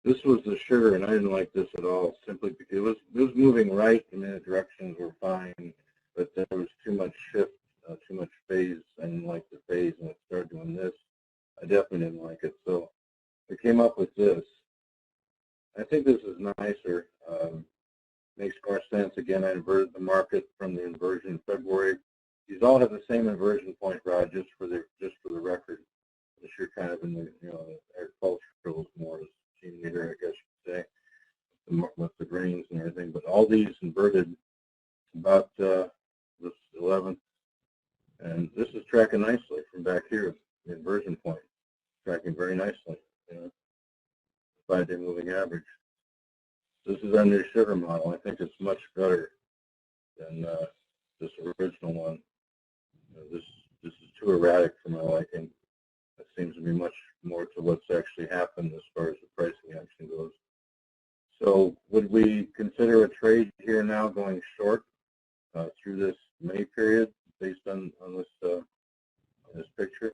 This was the sugar, and I didn't like this at all. Simply because it was moving right, and the directions were fine, but there was too much shift, too much phase. I didn't like the phase, and it started doing this. I definitely didn't like it, so I came up with this. I think this is nicer. Makes more sense. Again, I inverted the market from the inversion in February. These all have the same inversion point, Rod, just for the record. This you're kind of in the agricultural more team leader, I guess you could say, with the grains and everything. But all these inverted about this 11th, and this is tracking nicely from back here. The inversion point tracking very nicely. 5-day moving average. This is our new sugar model. I think it's much better than this original one. This is too erratic for my liking. It seems to be much more to what's actually happened as far as the pricing action goes. So would we consider a trade here now going short through this May period based on this picture?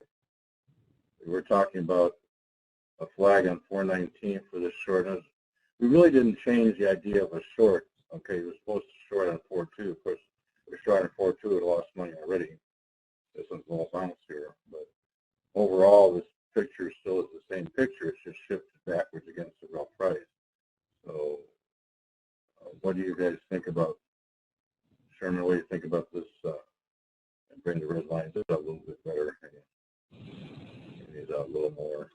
We're talking about a flag on 419 for this short. We really didn't change the idea of a short. Okay, we're supposed to short on 4.2. Of course, we're short on 4.2. It lost money already. This one's a little bounce here, but overall, this picture still is the same picture. It's just shifted backwards against the real price. So, what do you guys think about, Sherman? What do you think about this? And bring the red lines up a little bit better. These out a little more.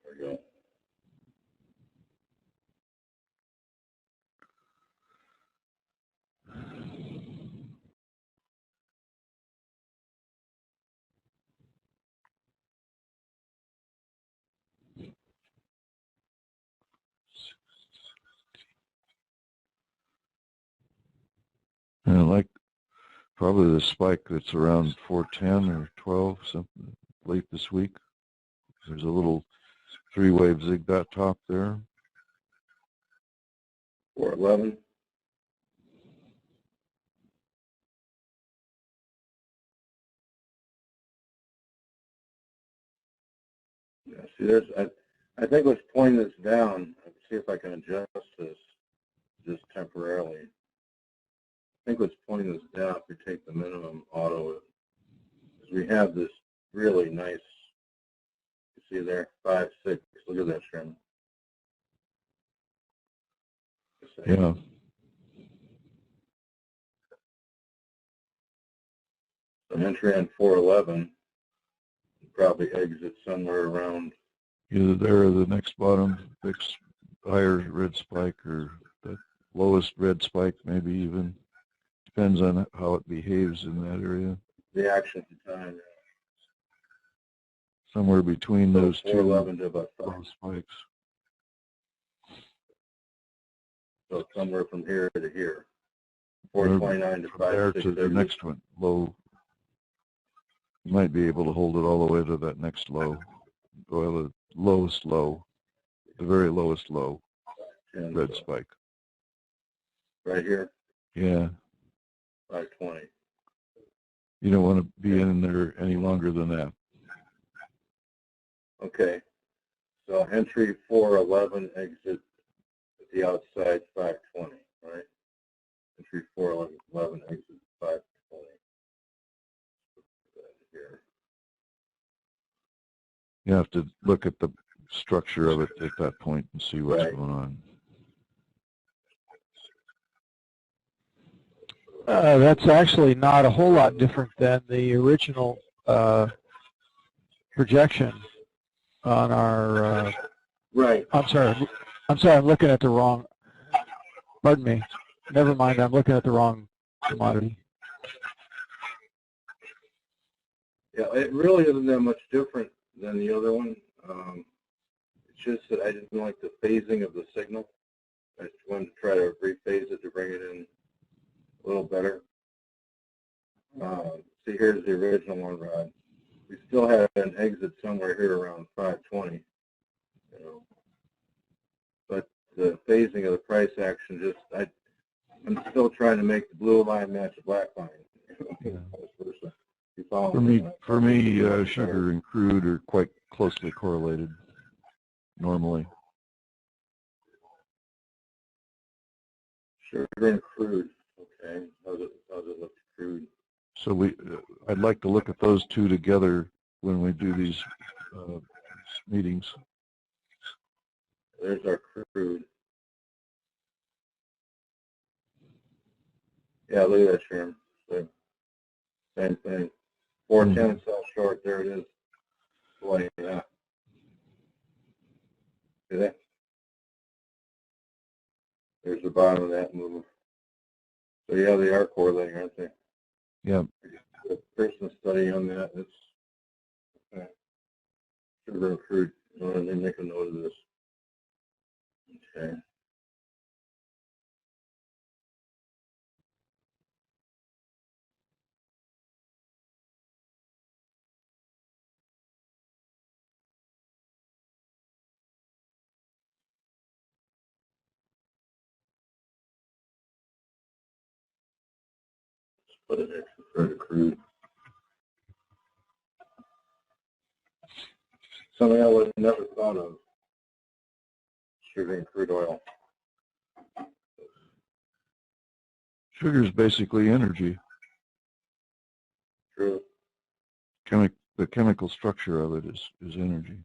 There we go. And I like probably the spike that's around 410 or 12, something late this week. There's a little three-wave zig dot top there. 411. Yeah, see, there's I think what's pulling this down. Let's see if I can adjust this just temporarily. I think what's pulling this down, if we take the minimum auto, is we have this really nice, you see there, 5.6. Look at that, Sherman. Yeah. So entry on 411, probably exit somewhere around either there or the next bottom, fixed higher red spike, or the lowest red spike, maybe even. Depends on how it behaves in that area. The action at the time. Somewhere between so those two low spikes. So somewhere from here to here. 429 to 5. There to the next one, low. You might be able to hold it all the way to that next low. Well, the lowest low, the very lowest low, red spike. Right here? Yeah. 520. You don't want to be in there any longer than that. Okay. So entry 411, exit at the outside 520, right? Entry 411, exit 520. Here. You have to look at the structure of it at that point and see what's going on. That's actually not a whole lot different than the original projection on our. Right. I'm sorry. I'm looking at the wrong. Pardon me. Never mind. I'm looking at the wrong commodity. Yeah, it really isn't that much different than the other one. It's just that I didn't like the phasing of the signal. I just wanted to try to rephase it to bring it in a little better. See, here's the original one, Rod. We still have an exit somewhere here around 520, you know. But the phasing of the price action, just I'm still trying to make the blue line match the black line. You know, vice versa. You following. For me, sugar and crude are quite closely correlated normally. Sugar and crude. Okay. How's it look to crude? So I'd like to look at those two together when we do these meetings. There's our crude. Yeah, look at that, Sherm. So, same thing. 410 sell short. There it is. Boy, yeah. See that? There's the bottom of that move. So yeah, they are correlating, aren't they? Yeah. The person study on that. It's sugar and crude. Let me make a note of this. Okay. Put it next to the crude. Something I would have never thought of. Sugar and crude oil. Sugar is basically energy. True. The chemical structure of it is energy.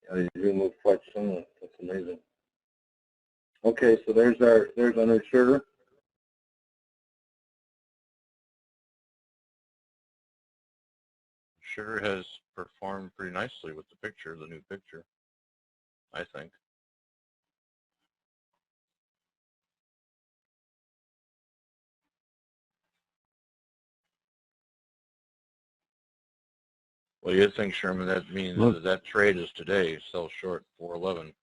Yeah, they do move quite similar. That's amazing. Okay, so there's our new sugar. Sugar has performed pretty nicely with the picture, the new picture, I think. What do you think, Sherman? That means that trade is today, sell short 411.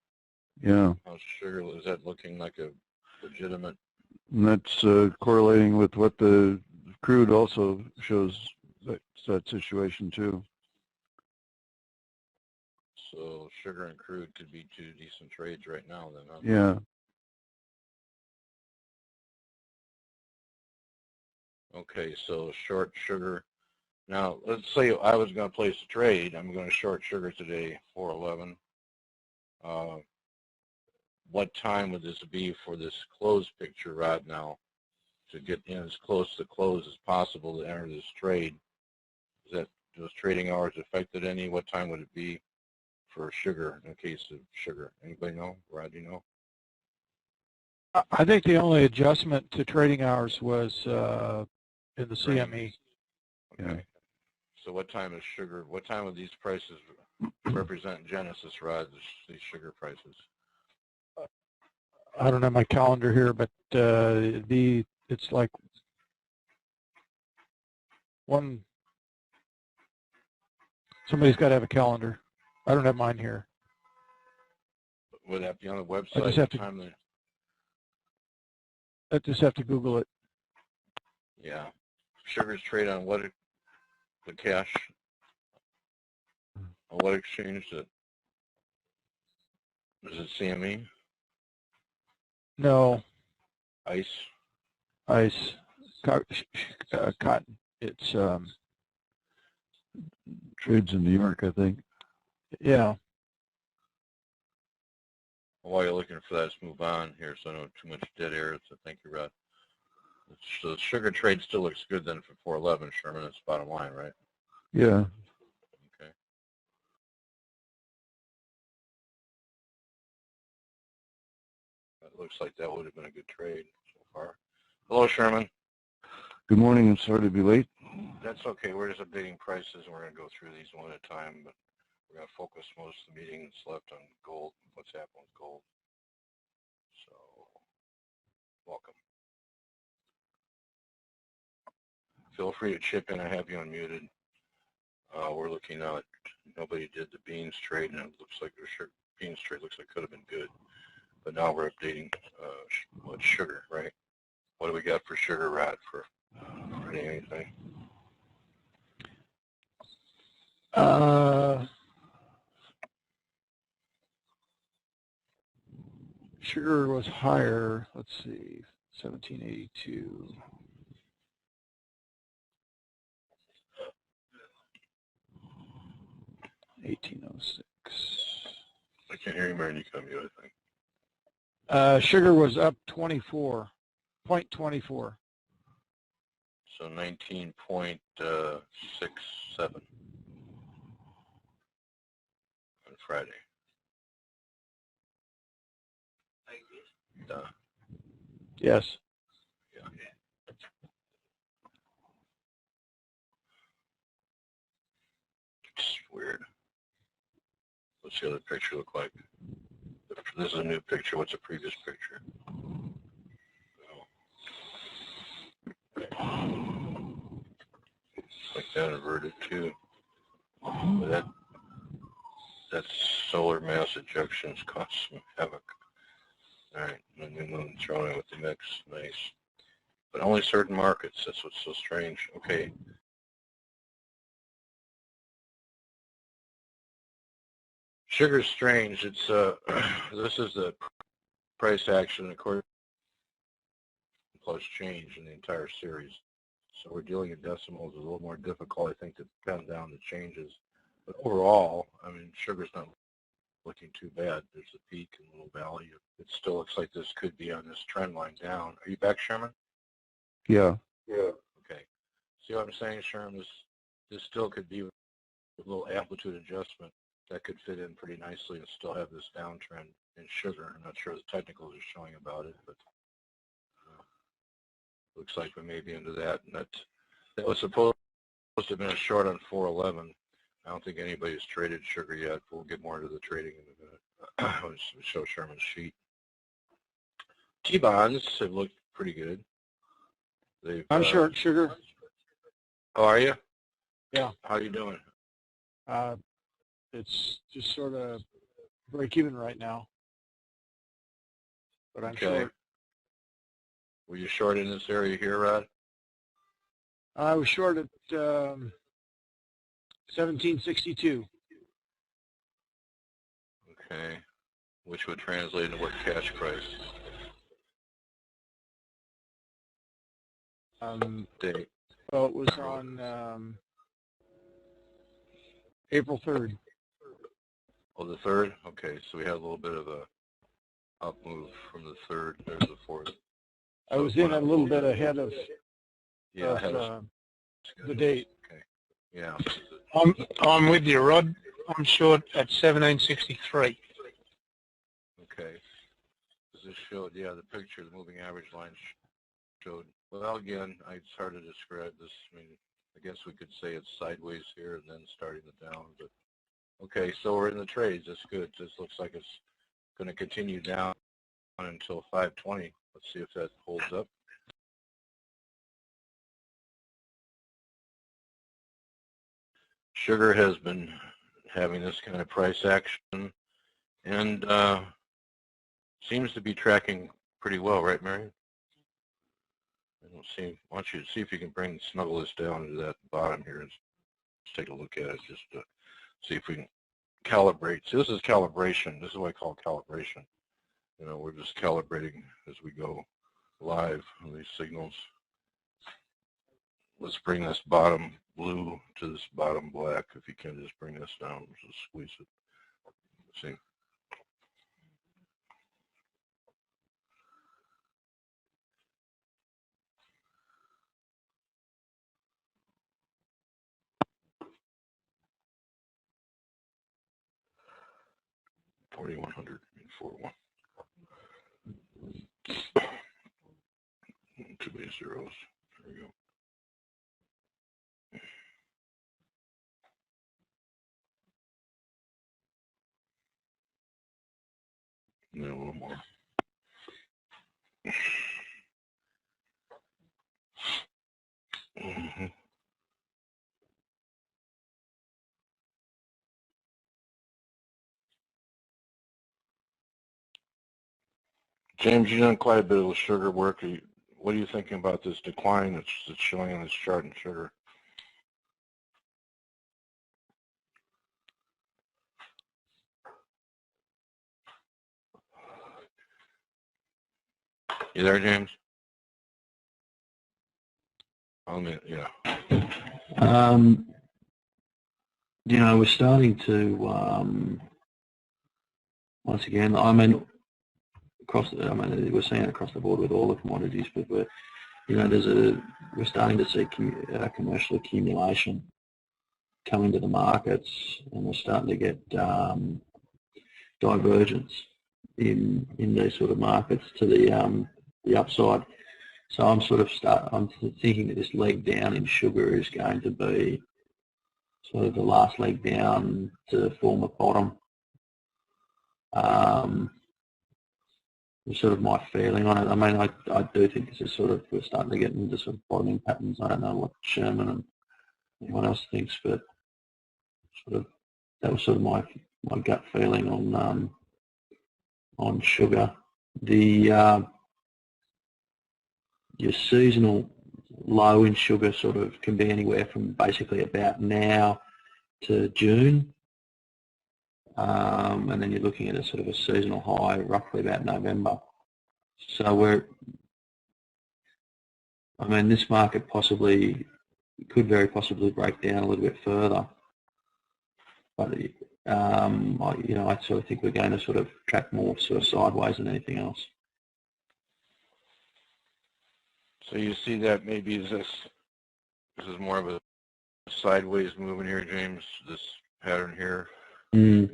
Yeah. How's sugar? Is that looking like a legitimate? And that's correlating with what the crude also shows that situation too. So sugar and crude could be two decent trades right now then, huh? Yeah. Okay, so short sugar. Now, let's say I was going to place a trade. I'm going to short sugar today, 411. What time would this be for this close picture right now to get in as close to close as possible to enter this trade? Is that those trading hours affected any? What time would it be for sugar in case of sugar? Anybody know? Rod, you know? I think the only adjustment to trading hours was in the CME. Okay. Yeah. So what time is sugar? What time would these prices represent Genesis, Rod, these sugar prices? I don't have my calendar here, but it's like one. Somebody's got to have a calendar. I don't have mine here. Would that be on the website? I just have to Google it. Yeah. Sugars trade on what? The cash? On what exchange? Is it CME? No. ICE? ICE. Cotton. It's Trades in New York, I think. yeah. While you're looking for that, let's move on here so I don't have too much dead air. So thank you, Rod. So the sugar trade still looks good then for 411, Sherman. That's the bottom line, right? Yeah. Okay. It looks like that would have been a good trade so far. Hello, Sherman. Good morning. I'm sorry to be late. That's okay. We're just updating prices, and we're going to go through these one at a time, but we're going to focus most of the meeting that's left on gold, what's happening with gold. So, welcome. Feel free to chip in. I have you unmuted. We're looking at, nobody did the beans trade, and it looks like the beans trade looks like it could have been good. But now we're updating what's sugar, right? What do we got for sugar, Rod, for anything? Sugar was higher. Let's see, 1782. $18.06. I can't hear you, Mary. You come mute, I think. Sugar was up 24.24. So 19.67 on Friday. Yes. Yeah. It's weird. What's the other picture look like? This is a new picture. What's the previous picture? Like that inverted too. But that solar mass ejections cause some havoc. All right, the new moon thrown in with the mix. Nice. But only certain markets. That's what's so strange. Okay. Sugar's strange. It's this is the price action according plus change in the entire series. So we're dealing in decimals. It's a little more difficult, I think, to pen down the changes. But overall, I mean, sugar's not looking too bad. There's a peak and a little valley. It still looks like this could be on this trend line down. Are you back, Sherman? Yeah. Yeah. Okay. See what I'm saying, Sherman? This still could be a little amplitude adjustment that could fit in pretty nicely and still have this downtrend in sugar. I'm not sure the technicals are showing about it, but looks like we may be into that. And that was supposed to have been a short on 411. I don't think anybody's traded sugar yet. We'll get more into the trading in a minute. I'll show Sherman's sheet. T-bonds have looked pretty good. I'm short sugar. Oh, are you? Yeah. How you doing? It's just sort of break even right now. But I'm Okay. short. Were you short in this area here, Rod? I was short at 1762. Okay. Which would translate into what cash price? Date. Well, it was on April 3rd. Oh, the 3rd? Okay, so we had a little bit of a up move from the 3rd. There's the 4th. I was in a little bit ahead of, the the date. Okay. Yeah. I'm with you, Rod. I'm short at 1763. Okay. This showed, yeah, the picture, the moving average line showed. Well, again, it's hard to describe this. I mean, I guess we could say it's sideways here and then starting it down. But okay, so we're in the trades. That's good. This looks like it's going to continue down until 520. Let's see if that holds up. Sugar has been having this kind of price action and seems to be tracking pretty well, right, Marion? I don't see. I want you to see if you can snuggle this down to that bottom here. Let's take a look at it just to see if we can calibrate. So this is calibration. This is what I call calibration. You know, we're just calibrating as we go live on these signals. Let's bring this bottom blue to this bottom black. If you can just bring this down, just squeeze it. See. $4,100 and 4-1. Too many zeros. There we go. And then a little more. James, you've done quite a bit of sugar work. What are you thinking about this decline that's showing on this chart in sugar? You there, James? Yeah. We're starting to, once again, we're seeing it across the board with all the commodities, but we're starting to see commercial accumulation come into the markets, and we're starting to get divergence in these sort of markets to the upside. So I'm thinking that this leg down in sugar is going to be sort of the last leg down to form a bottom. Sort of my feeling on it. I mean, I do think this is we're starting to get into sort of bottoming patterns. I don't know what Sherman and anyone else thinks, but that was sort of my gut feeling on sugar. Your seasonal low in sugar sort of can be anywhere from basically about now to June. And then you're looking at a sort of a seasonal high roughly about November. So this market could very possibly break down a little bit further. But I sort of think we're going to sort of track more sort of sideways than anything else. So you see that maybe this is more of a sideways movement here, James, this pattern here. And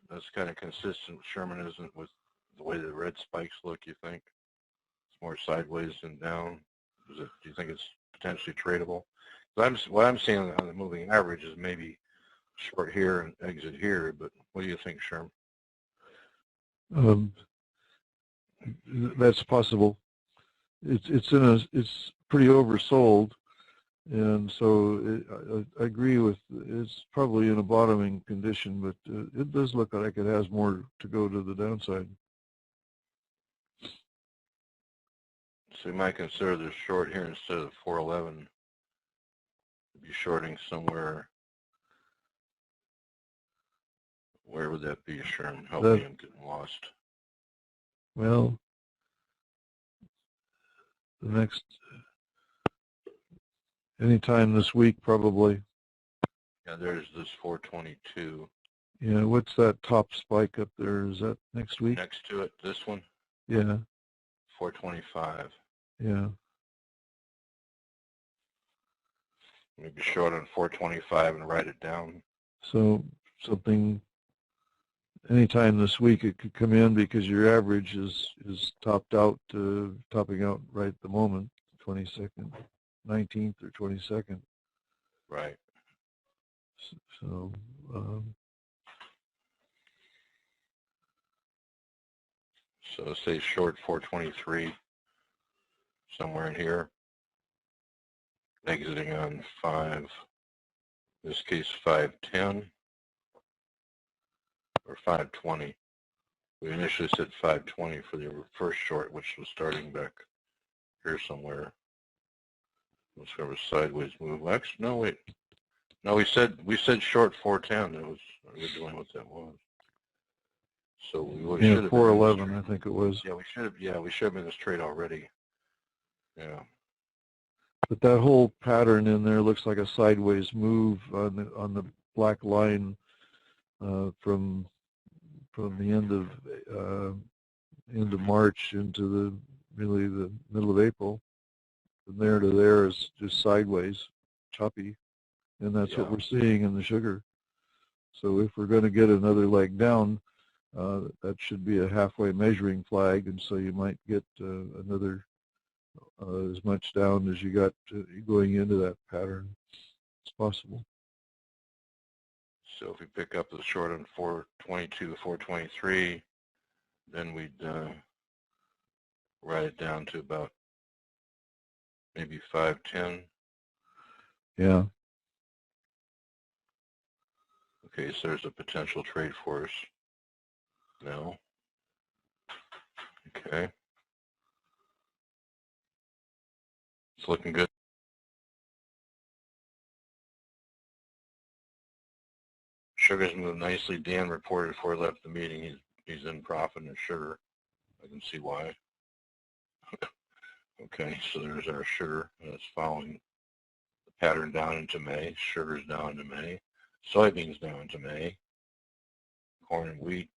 that's kind of consistent. Sherman isn't with the way the red spikes look, you think? It's more sideways than down. Do you think it's potentially tradable? What I'm seeing on the moving average is maybe short here and exit here, but what do you think, Sherman? That's possible. It's pretty oversold. And so I agree with, it's probably in a bottoming condition, but it does look like it has more to go to the downside. So you might consider the short here instead of 411. Be shorting somewhere. Where would that be, Sherman? Help me, I'm getting lost. Well, the next... Anytime this week, probably. Yeah, there's this 422. Yeah, what's that top spike up there? Is that next week? Next to it, this one? Yeah. 425. Yeah. Maybe short on 425 and write it down. So something, anytime this week it could come in because your average is topping out right at the moment, 22nd. 19th or 22nd. Right. So, so say short 423, somewhere in here, exiting on 5, in this case 510 or 520. We initially said 520 for the first short, which was starting back here somewhere. Let's have a sideways move. Actually, no, wait. No, we said short 410. That was originally what that was. So we should have 411, I think it was. Yeah, we should have been in this trade already. Yeah. But that whole pattern in there looks like a sideways move on the black line from the end of March into really the middle of April. From there to there is just sideways, choppy, and that's what we're seeing in the sugar. So if we're going to get another leg down, that should be a halfway measuring flag, and so you might get another as much down as you got going into that pattern. It's possible. So if we pick up the short on 422, 423, then we'd write it down to about maybe 510. Yeah. Okay, so there's a potential trade for us now. Okay. It's looking good. Sugar's moved nicely. Dan reported before he left the meeting he's in profit in sugar. I can see why. Okay, so there's our sugar, and it's following the pattern down into May. Sugar's down into May. Soybeans down into May. Corn and wheat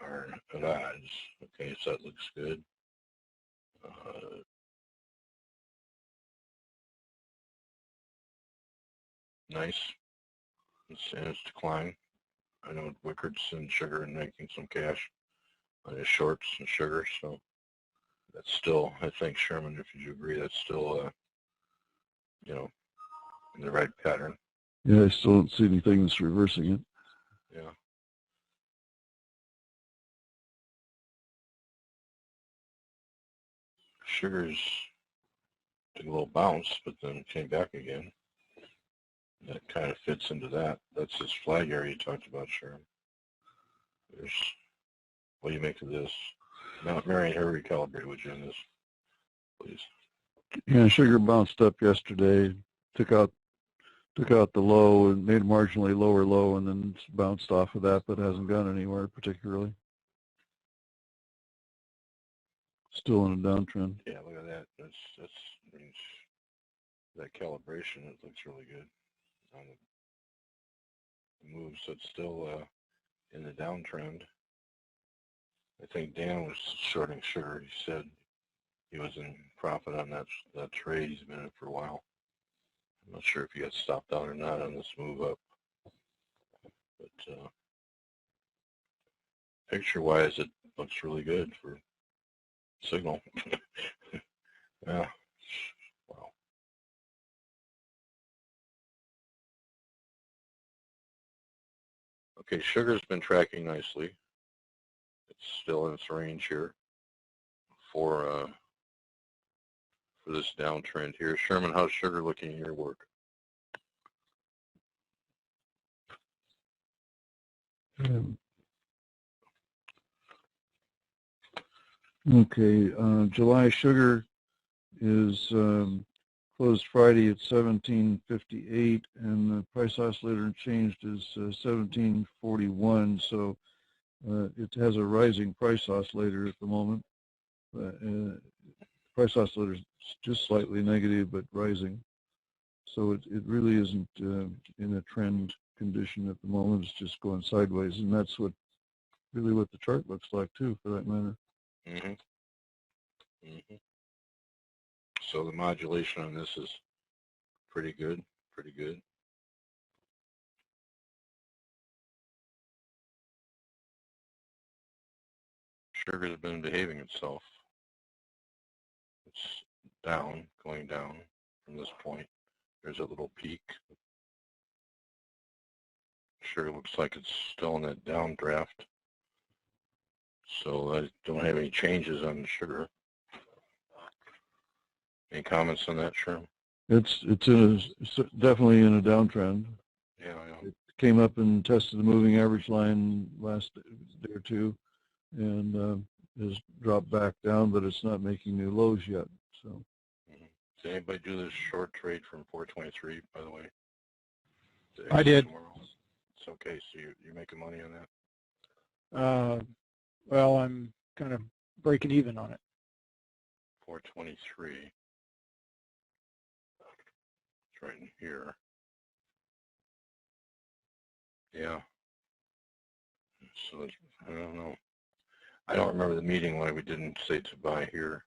are at odds. Okay, so that looks good. Nice. And it's decline. I know Wickard's in sugar and making some cash on his shorts and sugar, so that's still, I think, Sherman, if you agree, that's still, you know, in the right pattern. Yeah, I still don't see anything that's reversing it. Yeah. Sugar's took a little bounce, but then came back again. That kind of fits into that. That's this flag area you talked about, Sharon. There's, what do you make of this? Now, Mary and her recalibrate, would you, on this, please? Yeah, sugar bounced up yesterday, took out the low and made a marginally lower low, and then bounced off of that, but hasn't gone anywhere particularly. Still in a downtrend. Yeah, look at that. That's means that calibration. It looks really good on the move. So it's still in the downtrend. I think Dan was shorting sugar. He said he was in profit on that trade. He's been in it for a while. I'm not sure if he got stopped out or not on this move up. But picture-wise, it looks really good for signal. Yeah. Wow. Okay, sugar's been tracking nicely. It's still in its range here for this downtrend here. Sherman, how's sugar looking in your work? Okay, July sugar is closed Friday at 17.58, and the price oscillator changed is 17.41. So it has a rising price oscillator at the moment. Price oscillator is just slightly negative, but rising. So it really isn't in a trend condition at the moment. It's just going sideways, and that's really what the chart looks like too, for that matter. Mm-hmm. Mm-hmm. So the modulation on this is pretty good, pretty good. Sugar has been behaving itself. It's down, going down from this point. There's a little peak. Sugar looks like it's still in that downdraft. So I don't have any changes on the sugar. Any comments on that, Sherm? It's definitely in a downtrend. Yeah, It came up and tested the moving average line last day or two, and has dropped back down, but it's not making new lows yet. So, Did anybody do this short trade from 423? By the way, I did. Tomorrow? It's okay. So you're making money on that? Well, I'm kind of breaking even on it. 423. It's right in here. Yeah. So I don't know. I don't remember the meeting why we didn't say to buy here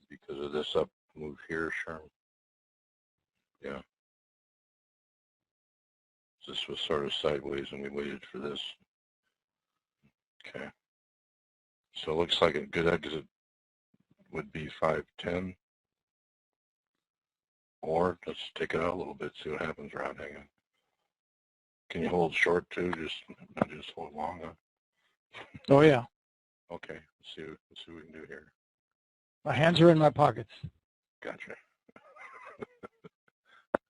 because of this up move here, Sherm. Yeah. This was sort of sideways and we waited for this. Okay. So it looks like a good exit would be 510. Or let's take it out a little bit, see what happens around hanging. Can you hold short too? Not just hold long, huh? Oh yeah. Okay, let's see what we can do here. My hands are in my pockets. Gotcha.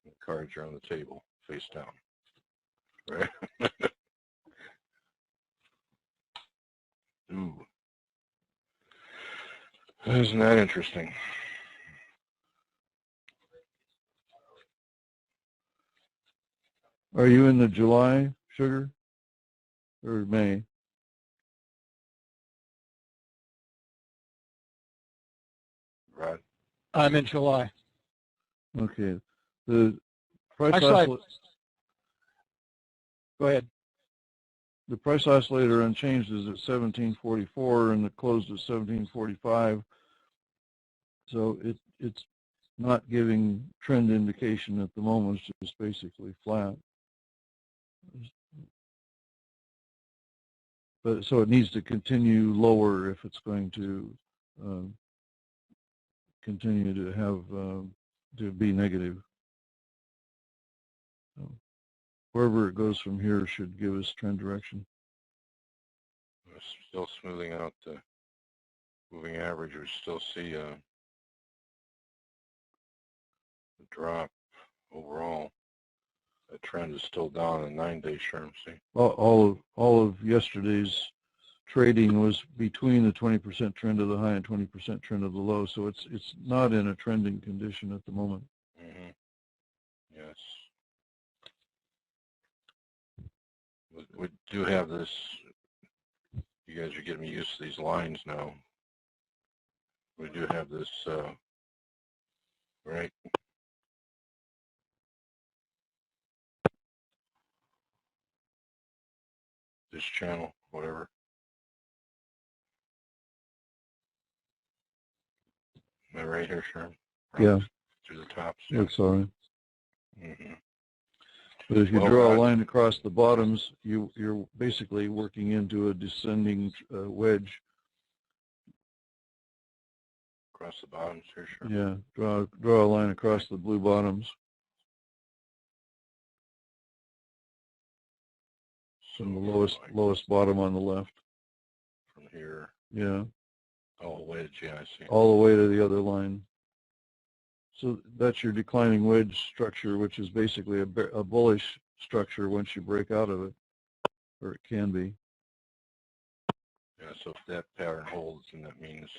The cards are on the table, face down. Right? Ooh. Isn't that interesting? are you in the July sugar or May? Rod? I'm in July. Okay. The price Actually, go ahead. the price oscillator unchanged is at 1744 and it closed at 1745. So it's not giving trend indication at the moment. It's just basically flat. But so it needs to continue lower if it's going to continue to have to be negative. So wherever it goes from here should give us trend direction. We're still smoothing out the moving average. We still see a drop overall. The trend is still down in 9-day terms. See, All of yesterday's trading was between the 20% trend of the high and 20% trend of the low, so it's not in a trending condition at the moment. mm-hmm. Yes. We do have this. You guys are getting me used to these lines now. We do have this, right? This channel, whatever. Am I right here, Sherm? Yeah. Through the tops. Yeah. Looks all right. Mm-hmm. But if you Well, draw a Rod, line across the bottoms, you're basically working into a descending wedge. across the bottoms here, sure. Yeah, draw a line across the blue bottoms. From the lowest bottom on the left. From here. Yeah. Oh, wedge, yeah, I see. All the way to the other line. So that's your declining wedge structure, which is basically a bullish structure once you break out of it, or it can be. Yeah, so if that pattern holds, then that means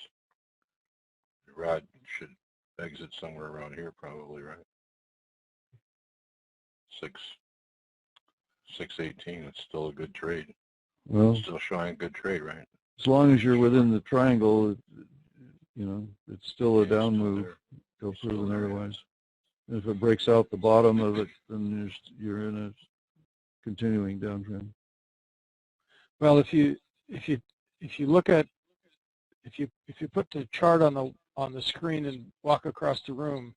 the rod should exit somewhere around here probably, right? 618, it's still a good trade. Well, Still showing a good trade, right? as long as you're within the triangle, you know, it's still a down move. Go proven otherwise. If it breaks out the bottom of it, then you're in a continuing downtrend. Well, if you look at if you put the chart on the screen and walk across the room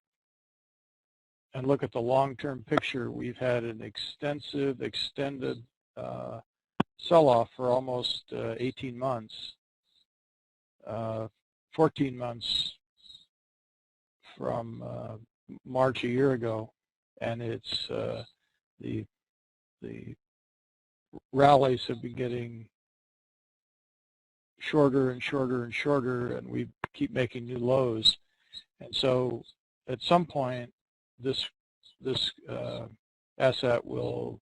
and look at the long-term picture, we've had an extended sell-off for almost 18 months, 14 months from March a year ago, and it's the rallies have been getting shorter and shorter and shorter, and we keep making new lows. And so at some point, this asset will,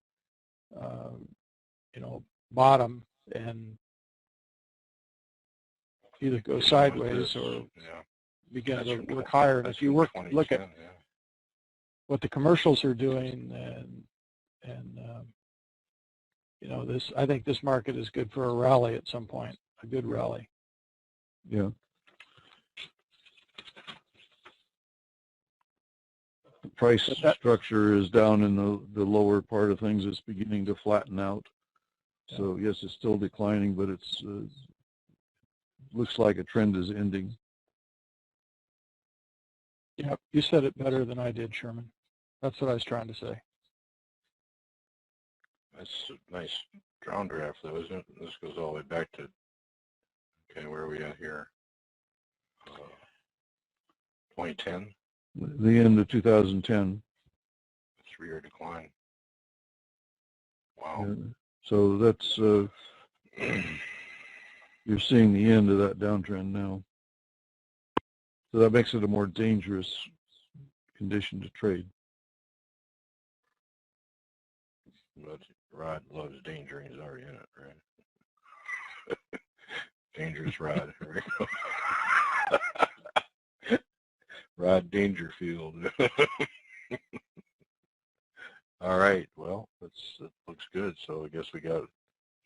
bottom and either go sideways or begin to look higher. And if you look at what the commercials are doing, and I think this market is good for a rally at some point, a good rally. Yeah. The price structure is down in the lower part of things. It's beginning to flatten out. So yes, it's still declining, but it's looks like a trend is ending. Yeah, you said it better than I did, Sherman. That's what I was trying to say. That's a nice downdraft, though, isn't it? This goes all the way back to, okay, where are we at here? 2010? The end of 2010. 3-year decline. Wow. So that's, you're seeing the end of that downtrend now. So that makes it a more dangerous condition to trade. But Rod loves danger, and he's already in it, right? Dangerous Rod. Here we go. Rod Dangerfield. All right. Well, that looks good. So I guess we got to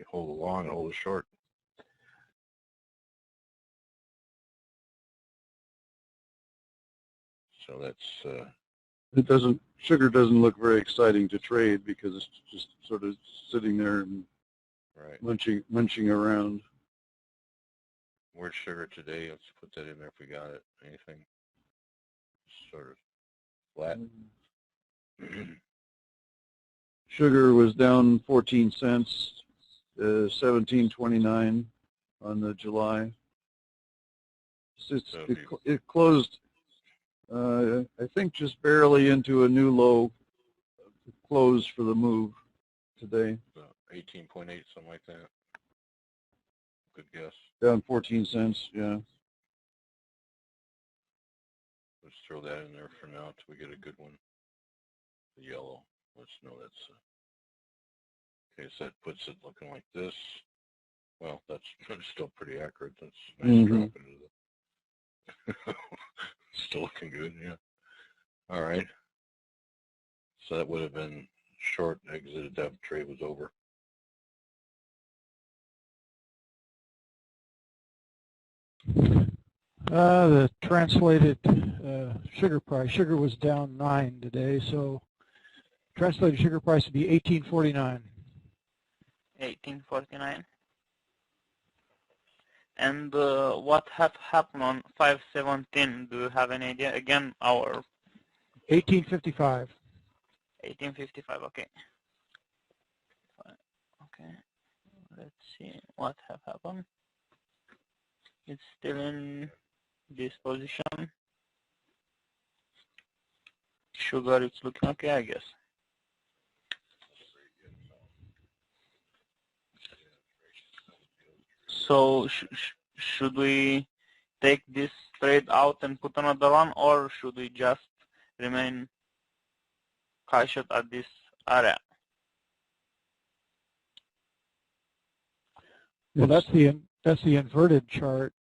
hold the long and hold the short. So that's It doesn't, sugar doesn't look very exciting to trade because it's just sort of sitting there and right. munching around. Where's sugar today? Let's put that in there if we got it. Anything sort of flat? Sugar was down 14 cents, 17.29 on the July. It closed, I think, just barely into a new low close for the move today. 18.8, something like that. Good guess. Down 14 cents, yeah. Let's throw that in there for now until we get a good one. The yellow. Let's know that's okay. So that puts it looking like this. Well, that's still pretty accurate. That's nice drop into the. Still looking good, yeah. All right. So that would have been short exited. That trade was over. The translated sugar price. Sugar was down 9 today, so translated sugar price would be 18.49. 18.49. And what have happened on 5/17? Do you have any idea? Again, our 18.55. 18.55. Okay. Okay. Let's see what have happened. It's still in this position. Sugar, it's looking okay, I guess. So should we take this trade out and put another one, or should we just remain cautious at this area? Well, that's the inverted chart.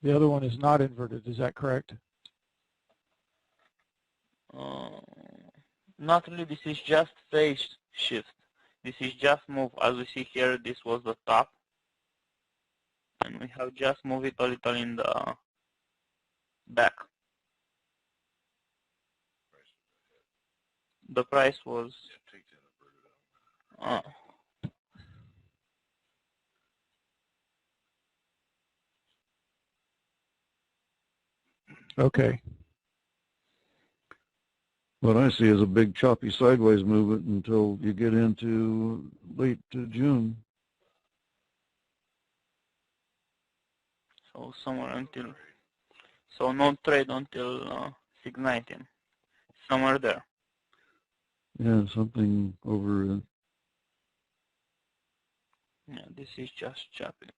The other one is not inverted. Is that correct? Not really. This is just phase shift. This is just move. As we see here, this was the top, and we have just moved it a little in the back. The price was okay. What I see is a big choppy sideways movement until you get into late June. so somewhere until, so no trade until 6/19, somewhere there. Yeah, something over. Yeah, this is just chopping.